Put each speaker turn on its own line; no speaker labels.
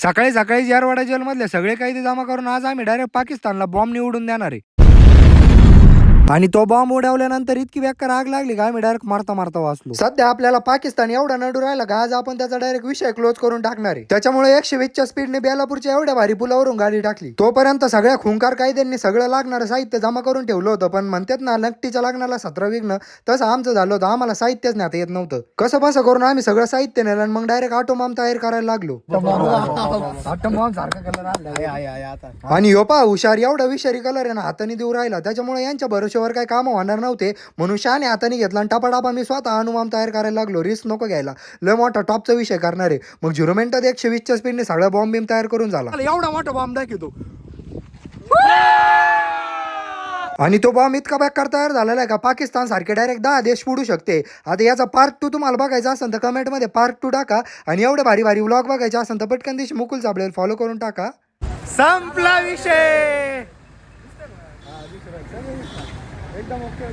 सकाळी सकाळी यारवाडा जेलमधले सगळे कैदी जमा करून आज आम्ही डायरेक्ट पाकिस्तानला बॉम्ब निवडून देणार आहे. आणि तो बॉम्ब उडवल्यानंतर इतकी बेकार आग लागली का आम्ही डायरेक्ट मारता मारता वाचलो. सध्या आपल्याला पाकिस्तान एवढा नडू राहिला का आज आपण त्याचा डायरेक्ट विषय क्लोज करून टाकणार आहे. त्याच्यामुळे 120च्या स्पीडने बेलापूरच्या एवढ्या भारी पुलावरून गाडी टाकली. तोपर्यंत सगळ्या खुंकार कायद्यांनी सगळं लागणारं साहित्य जमा करून ठेवलं होतं. पण म्हणतात ना, नकटीच्या लग्नाला 17 विघ्न, तसं आमचं झालं होतं. आम्हाला साहित्यच नेता येत नव्हतं. कसं बसं करून आम्ही सगळं साहित्य नेलं आणि मग डायरेक्ट ऑटोबॉम्ब तयार करायला लागलो. आणि योपा हुशार एवढा विषारी कलर आहे ना, हाताने देऊ राहिला. त्याच्यामुळे यांच्या भरोश्यावर काय काम होणार नव्हते म्हणून शाने हाताने घेतला आणि टपाटापा मी स्वतः अणुबॉम्ब तयार करायला लागलो. रिस्क नको घ्यायला, लय मोठा टॉपचा विषय करणार आहे. मग 0 मिनिटात 120च्या स्पीडने सगळा बॉम्ब बिम तयार करून झाला. एवढा मोठा बॉम्ब दाखवतो आणि तो बॉम्ब इतका बेकार तयार झालेला आहे का पाकिस्तान सारखे डायरेक्ट 10 देश फोडू शकते. आता याचा पार्ट 2 तुम्हाला बघायचा असेल तर कमेंट मध्ये पार्ट 2 टाका. आणि एवढे भारी भारी व्लॉग बघायचे असेल तर पटकन दिवशी मुकुल साबळेला फॉलो करून टाका. संपला विषय. एकदम ओके.